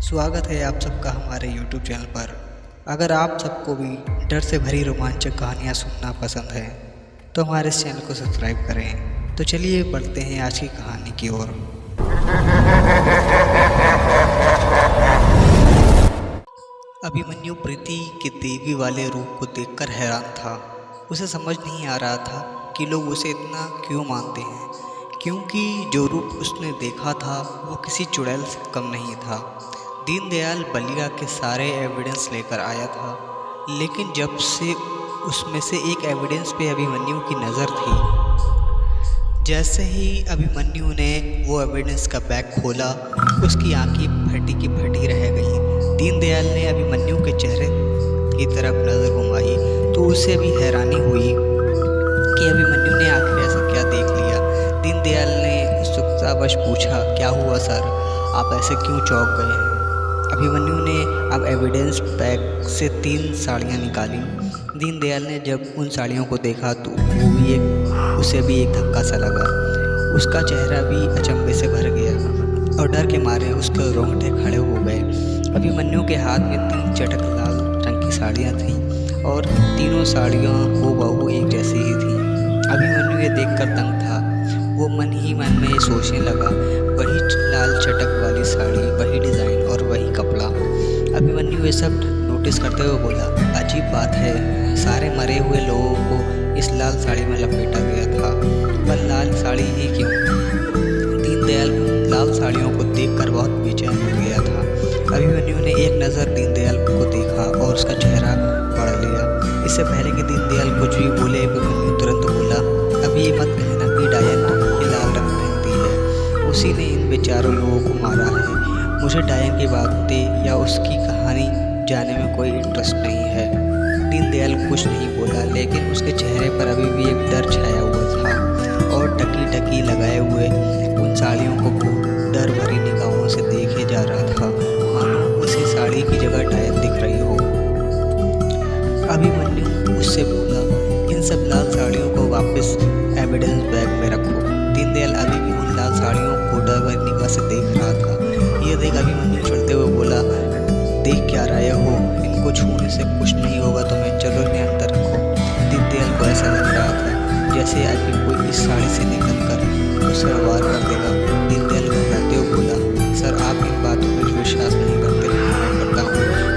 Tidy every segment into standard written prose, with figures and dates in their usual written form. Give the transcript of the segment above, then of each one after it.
स्वागत है आप सबका हमारे YouTube चैनल पर। अगर आप सबको भी डर से भरी रोमांचक कहानियाँ सुनना पसंद है तो हमारे इस चैनल को सब्सक्राइब करें। तो चलिए बढ़ते हैं आज की कहानी की ओर। अभिमन्यु प्रीति के देवी वाले रूप को देखकर हैरान था। उसे समझ नहीं आ रहा था कि लोग उसे इतना क्यों मानते हैं, क्योंकि जो रूप उसने देखा था वो किसी चुड़ैल से कम नहीं था। दीनदयाल बलिया के सारे एविडेंस लेकर आया था, लेकिन जब से उसमें से एक एविडेंस पे अभिमन्यु की नज़र थी, जैसे ही अभिमन्यु ने वो एविडेंस का बैग खोला, उसकी आंखें फटी की फटी रह गईं। दीनदयाल ने अभिमन्यु के चेहरे की तरफ नज़र घुमाई तो उसे भी हैरानी हुई कि अभिमन्यु ने आखिर ऐसा क्या देख लिया। दीनदयाल ने उत्सुकतावश पूछा, क्या हुआ सर, आप ऐसे क्यों चौंक गए हैं? अभिमन्यु ने अब एविडेंस बैग से 3 साड़ियाँ निकाली। दीनदयाल ने जब उन साड़ियों को देखा तो उसे भी एक धक्का सा लगा। उसका चेहरा भी अचंभे से भर गया और डर के मारे उसके रोंगटे खड़े हो गए। अभिमन्यु के हाथ में 3 चटक लाल रंग की साड़ियाँ थीं और तीनों साड़ियाँ हूबहू एक जैसी ही थीं। अभिमन्यु ये देखकर दंग था। वो मन ही मन में सोचने लगा, वही लाल चटक वाली साड़ी, वही डिज़ाइन और वही कपड़ा। अभिमन्यु ये सब नोटिस करते हुए बोला, अजीब बात है, सारे मरे हुए लोगों को इस लाल साड़ी में लपेटा गया था, पर लाल साड़ी ही क्यों? दीनदयाल लाल साड़ियों को देखकर बहुत बेचैन हो गया था। अभिमन्यु ने एक नज़र दीनदयाल को देखा और उसका चेहरा पढ़ लिया। इससे पहले कि दीनदयाल कुछ भी बोले, अभिमन्यु तुरंत बोला, अब ये मत कहना कि डायन लाल रंग पहनती है, उसी ने इन बेचारों लोगों को मारा है। मुझे डायन की बातें या उसकी कहानी जानने में कोई इंटरेस्ट नहीं है। दीनदयाल कुछ नहीं बोला, लेकिन उसके चेहरे पर अभी भी एक डर छाया हुआ था और टकी टकी लगाए हुए उन साड़ियों को डर भरी निगाहों से देखे जा रहा था, मानो उसी साड़ी की जगह डायन दिख रही हो। अभिमन्यु उससे बोला, इन सब लाल साड़ियों को वापस एविडेंस बैग में रखो। दीनदयाल अभी भी उन लाल साड़ियों को डर भरी निगाह से देख रहा था। ये देख अभिमन्यु चढ़ते हुए बोला, देख क्या रहे हो, इनको छूने से कुछ नहीं होगा तुम्हें, चलो इन्हें अंदर रखो। दीनदयाल को ऐसा लग रहा था जैसे आज भी कोई इस साड़ी से निकल कर उसे वार कर देगा। दीनदयाल घबराते हुए बोला, सर आप इन बातों पर विश्वास नहीं करते, मैं करता हूँ,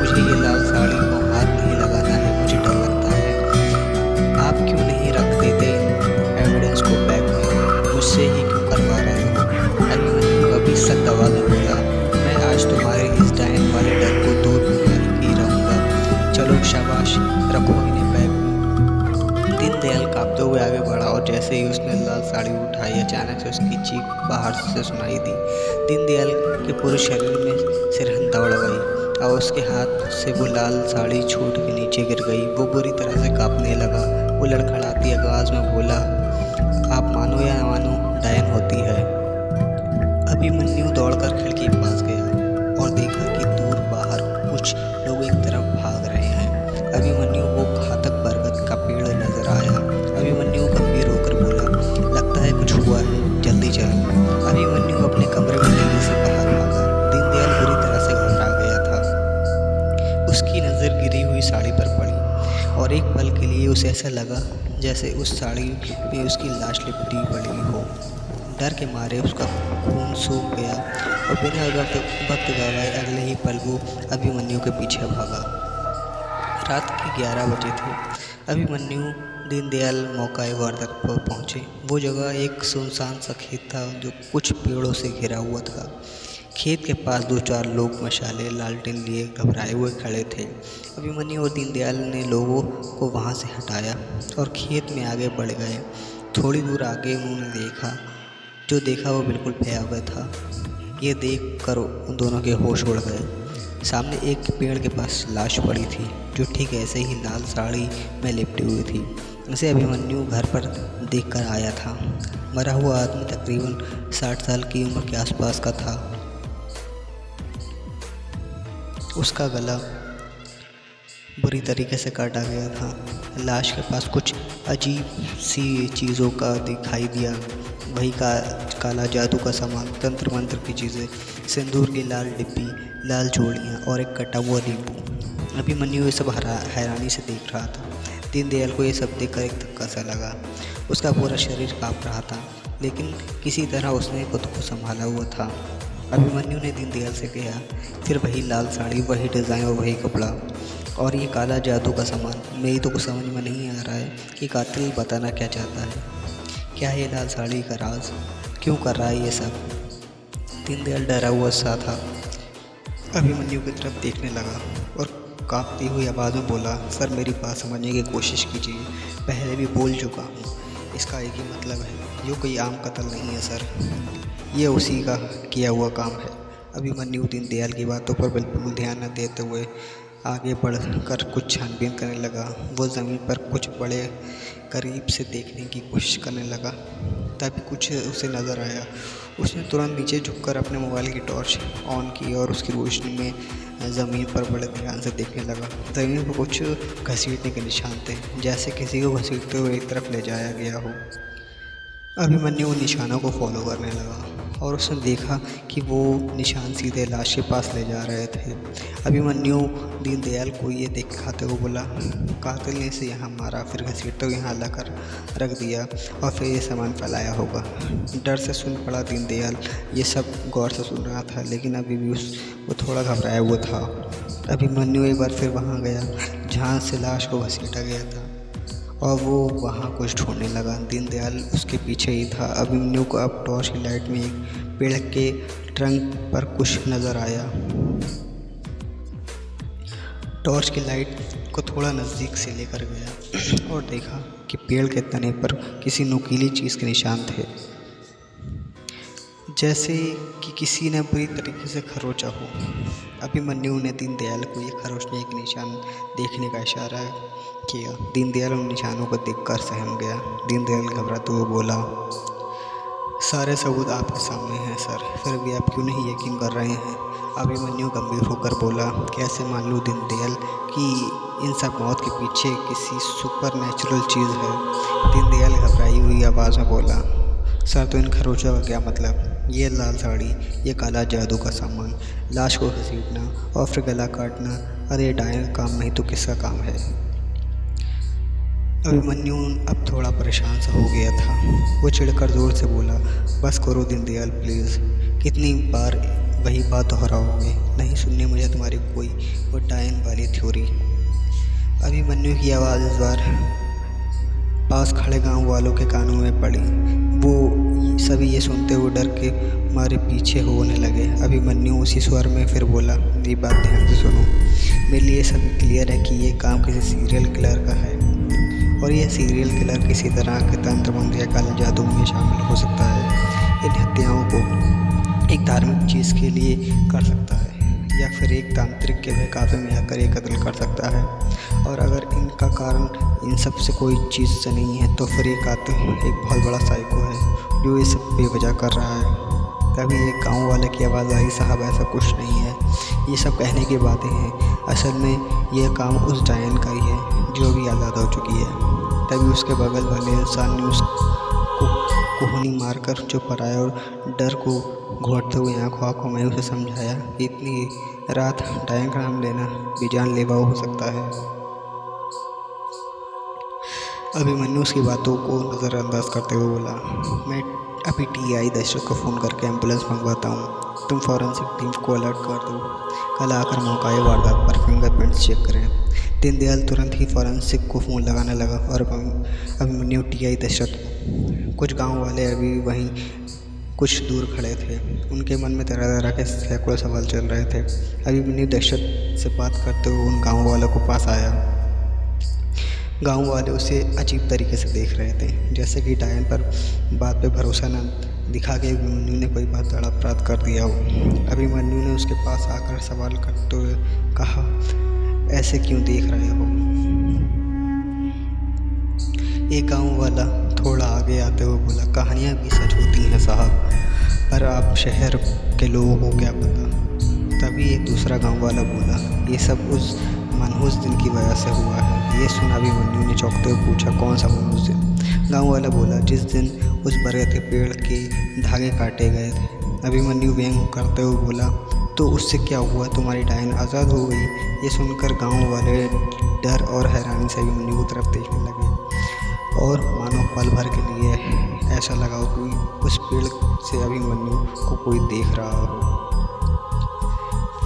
मुझे ये लाल साड़ी को हाथ नहीं लगाना है, मुझे डर लगता है। आप क्यों नहीं रख देते एविडेंस को बैग में, मुझसे ही क्यों करवा रहे हो? अभिमन्यु अभी सख्त आवाज़ में बोला, मैं आज तुम्हारे इस डायन वाले डर को दूर ही रहूँगा, चलो शाबाश, रखो इन्हें बैग में। दीनदयाल कांपते हुए आगे बढ़ा और जैसे ही उसने लाल साड़ी उठाई, अचानक से उसकी चीख बाहर से सुनाई दी। दीनदयाल के पूरे शरीर में सिरहन दौड़ गई और उसके हाथ से वो लाल साड़ी छूट के नीचे गिर गई। वो बुरी तरह से कांपने लगा। वो लड़खड़ाती आवाज़ में बोला, आप मानो या न मानो, डायन होती है। अभिमन्यु दौड़कर खिड़की के पास गया और देखा कि दूर बाहर कुछ लोग एक तरफ भाग रहे हैं। अभिमन्यु को घातक बरगद का पेड़ नजर आया। अभिमन्यु गंभीर होकर बोला, लगता है कुछ हुआ है, जल्दी चलो। अभिमन्यु अपने कमरे में तेजी से बाहर भागा। दीनदयाल बुरी तरह से घबरा गया था। उसकी नज़र गिरी हुई साड़ी पर पड़ी और एक पल के लिए उसे ऐसा लगा जैसे उस साड़ी में उसकी लाश लिपटी पड़ी हो। डर के मारे उसका खून सूख गया और बिना वक्त गवाए अगले ही पल वो अभिमन्यु के पीछे भागा। रात के 11 बजे थे। अभिमन्यु दीनदयाल मौका वारदात पर पहुँचे। वो जगह एक सुनसान सा खेत था जो कुछ पेड़ों से घिरा हुआ था। खेत के पास 2-4 लोग मशाले लालटेन लिए घबराए हुए खड़े थे। अभिमन्यु और दीनदयाल ने लोगों को वहाँ से हटाया और खेत में आगे बढ़ गए। थोड़ी दूर आगे उन्होंने जो देखा वो बिल्कुल भयावह था। ये देख कर उन दोनों के होश उड़ गए। सामने एक पेड़ के पास लाश पड़ी थी जो ठीक ऐसे ही लाल साड़ी में लिपटी हुई थी। उसे अभिमन्यु घर पर देखकर आया था। मरा हुआ आदमी तकरीबन 60 साल की उम्र के आसपास का था। उसका गला बुरी तरीके से काटा गया था। लाश के पास कुछ अजीब सी चीज़ों का दिखाई दिया। वही का काला जादू का सामान, तंत्र मंत्र की चीज़ें, सिंदूर की लाल डिब्बी, लाल चूड़ियाँ और एक कटा हुआ नींबू। अभिमन्यु ये सब हैरानी से देख रहा था। दीनदयाल को ये सब देखकर एक धक्का सा लगा। उसका पूरा शरीर काँप रहा था, लेकिन किसी तरह उसने खुद को संभाला हुआ था। अभिमन्यु ने दीनदयाल से कहा, फिर वही लाल साड़ी, वही डिज़ाइन और वही कपड़ा और ये काला जादू का सामान। मेरी तो कुछ समझ में नहीं आ रहा है कि कातिल बताना क्या चाहता है। क्या है लाल साड़ी का राज? क्यों कर रहा है ये सब? दीनदयाल डरा हुआ सा था। अभिमन्यु की तरफ देखने लगा और कांपती हुई आवाज़ में बोला, सर मेरी बात समझने की कोशिश कीजिए। पहले भी बोल चुका हूँ, इसका एक ही मतलब है, ये कोई आम कत्ल नहीं है सर, ये उसी का किया हुआ काम है। अभिमन्यु दीनदयाल की बातों पर बिल्कुल ध्यान न देते हुए आगे बढ़कर कुछ छानबीन करने लगा। वो ज़मीन पर कुछ बड़े करीब से देखने की कोशिश करने लगा, तभी कुछ उसे नज़र आया। उसने तुरंत नीचे झुककर अपने मोबाइल की टॉर्च ऑन की और उसकी रोशनी में ज़मीन पर बड़े ध्यान से देखने लगा। ज़मीन पर कुछ घसीटने के निशान थे, जैसे किसी को घसीटते हुए एक तरफ ले जाया गया हो। अभिमन्यु उन निशानों को फॉलो करने लगा और उसने देखा कि वो निशान सीधे लाश के पास ले जा रहे थे। अभिमन्यु दीनदयाल को ये दिखाते हुए बोला, कातिल ने इसे यहाँ मारा, फिर घसीटते हुए यहाँ लाकर रख दिया और फिर ये सामान फैलाया होगा। डर से सुन पड़ा दीनदयाल ये सब गौर से सुन रहा था, लेकिन अभी भी वो थोड़ा घबराया हुआ था। अभिमन्यु एक बार फिर वहाँ गया जहाँ से लाश को घसीटा गया था और वो वहाँ कुछ ढूंढने लगा। दीनदयाल उसके पीछे ही था। अभिमन्यु को अब टॉर्च की लाइट में एक पेड़ के ट्रंक पर कुछ नज़र आया। टॉर्च की लाइट को थोड़ा नज़दीक से लेकर गया और देखा कि पेड़ के तने पर किसी नुकीली चीज़ के निशान थे, जैसे कि किसी ने बुरी तरीके से खरोचा हो। अभिमन्यु ने दीनदयाल को ये खरोचने के निशान देखने का इशारा किया। दीनदयाल उन निशानों को देखकर सहम गया। दीनदयाल घबराते हुए बोला, सारे सबूत आपके सामने हैं सर, फिर भी आप क्यों नहीं यकीन कर रहे हैं? अभिमन्यु गंभीर होकर बोला, कैसे मान लूँ दीनदयाल कि इन सब मौत के पीछे किसी सुपर नेचुरल चीज़ है? दीनदयाल घबराई हुई आवाज़ में बोला, सर तो इन खरोचों का क्या मतलब? ये लाल साड़ी, ये काला जादू का सामान, लाश को घसीटना और फिर गला काटना, अरे डायन का काम नहीं तो किसका काम है? अभिमन्यु अब थोड़ा परेशान सा हो गया था। वो चिढ़कर ज़ोर से बोला, बस करो दीनदयाल प्लीज़, कितनी बार वही बात दोहराओगे? नहीं सुननी मुझे तुम्हारी कोई वो डायन वाली थ्योरी। अभिमन्यु की आवाज़ इस बार पास खड़े गांव वालों के कानों में पड़ी। वो सभी ये सुनते हुए डर के मारे पीछे होने लगे। अभिमन्यु उसी स्वर में फिर बोला, मेरी बात ध्यान से सुनो, मेरे लिए सब क्लियर है कि ये काम किसी सीरियल किलर का है और यह सीरियल किलर किसी तरह के तंत्र मंत्र या काले जादू में शामिल हो सकता है। इन हत्याओं को एक धार्मिक चीज़ के लिए कर सकता है या फिर एक तांत्रिक के बहकावे में आकर ये कत्ल कर सकता है। और अगर इनका कारण इन सब से कोई चीज़ से नहीं है तो फिर ये कातिल एक बहुत बड़ा साइको है जो ये सब बेवजह कर रहा है। तभी एक गाँव वाले की आवाज़ आई, साहब ऐसा कुछ नहीं है, ये सब कहने की बातें हैं, असल में यह काम उस डायन का ही है जो भी आज़ाद हो चुकी है। तभी उसके बगल वाले इंसान ने उसको कोहनी मारकर चुप कराया और डर को घोटते हुए आँखों में उसे समझाया कि इतनी रात डायन का नाम लेना भी जानलेवा हो सकता है। अभिमन्यु उसकी बातों को नज़रअंदाज करते हुए बोला, मैं अभी टीआई दशरथ को फ़ोन करके एम्बुलेंस मंगवाता हूँ, तुम फॉरेंसिक टीम को अलर्ट कर दो, कल आकर मौका वारदात पर फिंगरप्रिंट्स चेक करें। दीनदयाल तुरंत ही फॉरेंसिक को फ़ोन लगाने लगा और अभिमन्यु टीआई दशरथ। कुछ गांव वाले अभी वहीं कुछ दूर खड़े थे, उनके मन में तरह तरह के सैकड़ों सवाल चल रहे थे। अभिमन्यु दशरथ से बात करते हुए उन गाँव वालों को पास आया। गांव वाले उसे अजीब तरीके से देख रहे थे, जैसे कि डायन पर बात पे भरोसा न दिखा के अभिमन्यु ने कोई बहुत बड़ा अपराध कर दिया हो। अभिमन्यु ने उसके पास आकर सवाल करते हुए कहा, ऐसे क्यों देख रहे हो? एक गांव वाला थोड़ा आगे आते हुए बोला, कहानियाँ भी सच होती हैं साहब, पर आप शहर के लोगों को क्या पता। तभी एक दूसरा गांव वाला बोला, ये सब उस मनहूस दिन की वजह से हुआ है। ये सुना अभिमन्यु ने चौंकते हुए पूछा, कौन सा मनहूस दिन? गाँव वाला बोला, जिस दिन उस बरगद के पेड़ के धागे काटे गए थे। अभिमन्यु व्यंग करते हुए बोला, तो उससे क्या हुआ, तुम्हारी डायन आज़ाद हो गई। ये सुनकर गांव वाले डर और हैरानी से अभिमन्यु की तरफ देखने लगे और मानो पल भर के लिए ऐसा लगा कि उस पेड़ से अभिमन्यु को कोई देख रहा हो।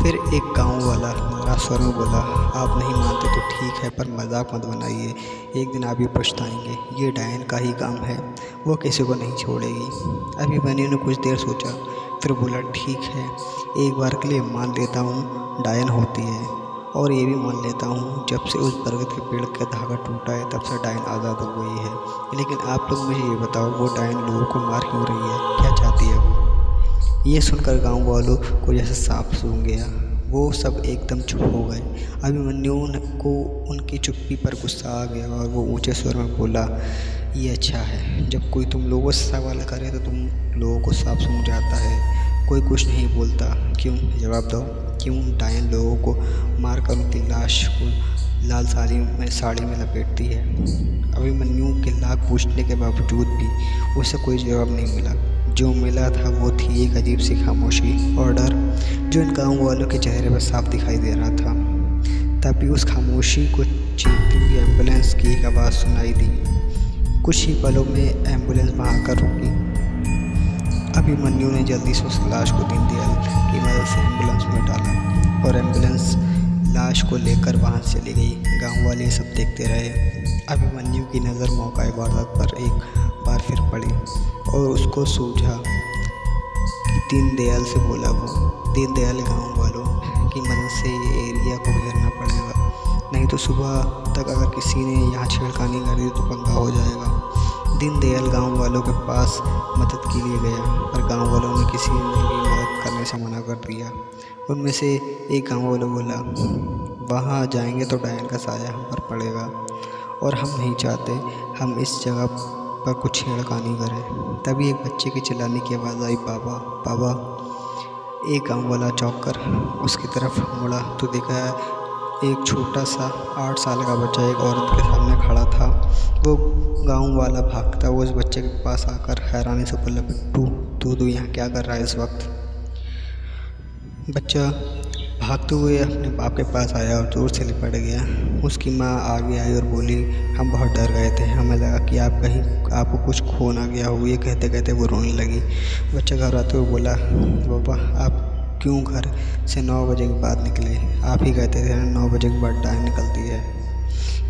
फिर एक गांव वाला नाराज स्वर में बोला, आप नहीं मानते तो ठीक है, पर मजाक मत बनाइए, एक दिन आप भी पछताएंगे। ये डायन का ही काम है, वो किसी को नहीं छोड़ेगी। अभिमन्यु ने कुछ देर सोचा, फिर बोला, ठीक है, एक बार के लिए मान लेता हूँ डायन होती है, और ये भी मान लेता हूँ जब से उस बरगद के पेड़ का धागा टूटा है तब से डायन आज़ाद हो गई है। लेकिन आप लोग मुझे ये बताओ, वो डायन लोगों को मार क्यों रही है, क्या चाहती है वो? ये सुनकर गांव वालों को जैसे सांप सूंघ गया। वो सब एकदम चुप हो गए। अभिमन्यु को उनकी चुप्पी पर गुस्सा आ गया और वो ऊंचे स्वर में बोला, ये अच्छा है, जब कोई तुम लोगों से सवाल करे तो तुम लोगों को सांप सूंघ जाता है। कोई कुछ नहीं बोलता, क्यों? जवाब दो, क्यों डायन लोगों को मारकर उनकी लाश को लाल साड़ी में लपेटती है? अभिमन्यु के लाख पूछने के बावजूद भी उसे कोई जवाब नहीं मिला। जो मिला था वो थी एक अजीब सी खामोशी और डर, जो इन गाँव वालों के चेहरे पर साफ दिखाई दे रहा था। तभी उस खामोशी को चीखती हुई एम्बुलेंस की एक आवाज़ सुनाई दी। कुछ ही पलों में एम्बुलेंस वहाँ आकर रुकी। अभिमन्यु ने जल्दी से उस लाश को दीनदयाल की मदद से एम्बुलेंस में डाला और एम्बुलेंस लाश को लेकर वहाँ से चली गई। गांव वाले सब देखते रहे। अभिमन्यु की नज़र मौका वारदात पर एक बार फिर पड़ी और उसको सूझा कि दीनदयाल से बोला वो, दीनदयाल गांव वालों की मदद से ये एरिया को घेरना पड़ेगा, नहीं तो सुबह तक अगर किसी ने यहाँ छेड़खानी कर दी तो पंगा हो जाएगा। दीनदयाल गांव वालों के पास मदद के लिए गया, पर गांव वालों ने किसी ने भी मदद करने से मना कर दिया। उनमें से एक गांव वाला बोला, वहाँ जाएंगे तो डायन का साया हम पर पड़ेगा और हम नहीं चाहते हम इस जगह पर कुछ छेड़खानी करें। तभी एक बच्चे की चिल्लाने की आवाज़ आई, बाबा बाबा। एक गांव वाला चौंक कर उसकी तरफ मुड़ा तो देखा एक छोटा सा 8 साल का बच्चा एक औरत के सामने खड़ा था। वो गांव वाला भागता हुआ उस बच्चे के पास आकर हैरानी से बोला, बिट्टू तू यहाँ क्या कर रहा है इस वक्त? बच्चा भागते हुए अपने बाप के पास आया और जोर से लिपट गया। उसकी माँ आगे आई और बोली, हम बहुत डर गए थे, हमें लगा कि आपको कुछ खो ना गया हो। ये कहते कहते वो रोने लगी। बच्चा घबराते हुए बोला, बाबा आप क्यों घर से 9 बजे के बाद निकले? आप ही कहते थे 9 बजे के बाद डायन निकलती है।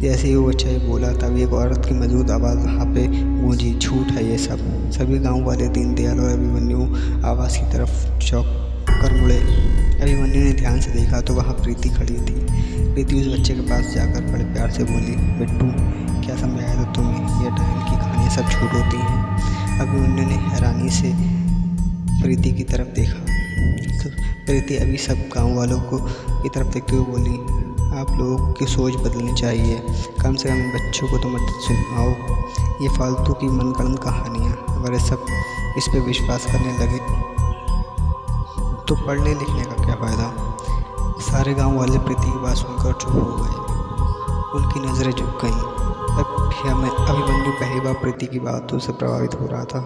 जैसे ही वो बच्चा ही बोला तभी एक औरत की मौजूद आवाज़ वहाँ पे गूंजी, झूठ है ये सब। सभी गाँव वाले दीनदयाल और अभिमन्यु आवाज़ की तरफ चौंक कर मुड़े। अभिमन्यु ने ध्यान से देखा तो वहाँ प्रीति खड़ी थी। प्रीति उस बच्चे के पास जाकर बड़े प्यार से बोली, बिट्टू क्या समझाया था तुम्हें? ये डायन की कहानियाँ सब झूठ होती हैं। अभिमन्यु ने हैरानी से प्रीति की तरफ देखा तो प्रीति अभी सब गांव वालों की तरफ देखते हुए बोली, आप लोगों की सोच बदलनी चाहिए, कम से कम इन बच्चों को तो मत सुनाओ ये फालतू की मनगढ़ंत कहानियाँ। अगर सब इस पर विश्वास करने लगे तो पढ़ने लिखने का क्या फ़ायदा? सारे गांव वाले प्रीति की बात सुनकर चुप हो गए। उनकी नज़रें झुक गईं। अभिमन्यु पहली बार प्रीति की बातों से प्रभावित हो रहा था,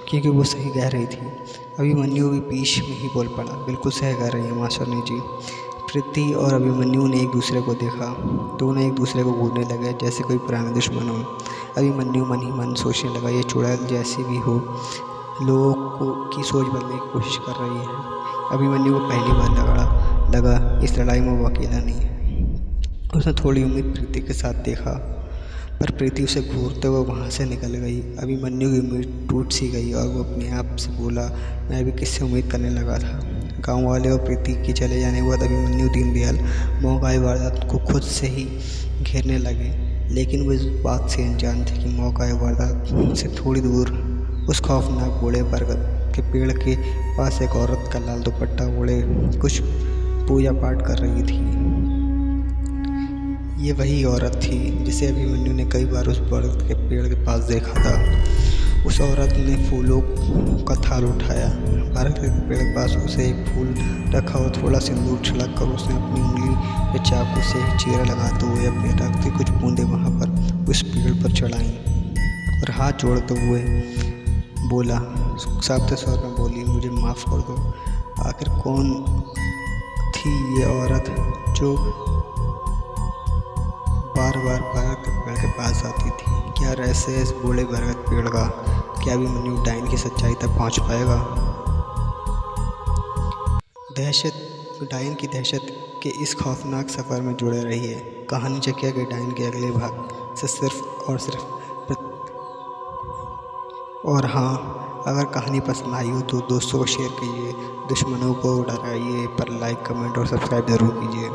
क्योंकि वो सही कह रही थी। अभिमन्यु भी बीच में ही बोल पड़ा, बिल्कुल सही कह रही है मास्टरनी जी। प्रीति और अभिमन्यु ने एक दूसरे को देखा। दोनों एक दूसरे को घूरने लगे जैसे कोई पुराने दुश्मन हो। अभिमन्यु मन ही मन सोचने लगा, ये चुड़ैल जैसी भी हो लोगों की सोच बदलने की कोशिश कर रही है। अभिमन्यु को पहली बार लगा इस लड़ाई में वो अकेला नहीं है। उसने थोड़ी उम्मीद प्रीति के साथ देखा, पर प्रीति उसे घूरते हुए वहाँ से निकल गई। अभिमन्यु की उम्मीद टूट सी गई और वो अपने आप से बोला, मैं भी किससे उम्मीद करने लगा था। गांव वाले और प्रीति के चले जाने के बाद अभिमन्यु दीनदयाल मौका वारदात को खुद से ही घेरने लगे, लेकिन वो इस बात से अनजान थे कि मौका वारदात से थोड़ी दूर उस खौफनाक बूढ़े बरगद के पेड़ के पास एक औरत का लाल दुपट्टा ओढ़े कुछ पूजा पाठ कर रही थी। ये वही औरत थी जिसे अभिमन्यु ने कई बार उस बरगद के पेड़ के पास देखा था। उस औरत ने फूलों का थाल उठाया, बरगद के पेड़ के पास उसे एक फूल रखा और थोड़ा सिंदूर छिड़क कर उसने अपनी उंगली पे चाकू से चीरा लगाते हुए अपने रक्त की कुछ बूंदें वहाँ पर उस पेड़ पर चढ़ाईं और हाथ जोड़ते हुए बोला, साफ स्वर में बोली, मुझे माफ़ कर दो। आखिर कौन थी ये औरत जो बार बार बरगद के पेड़ के पास आती थी? क्या रहस्य है इस बूढ़े बरगद पेड़ का? क्या अभिमन्यु डायन की सच्चाई तक पहुंच पाएगा? डायन की दहशत के इस खौफनाक सफ़र में जुड़े रहिए। कहानी चकिया के डायन के अगले भाग से सिर्फ और सिर्फ और हाँ, अगर कहानी पसंद आई हो तो दोस्तों को शेयर कीजिए, दुश्मनों को डराइए, पर लाइक, कमेंट और सब्सक्राइब ज़रूर कीजिए।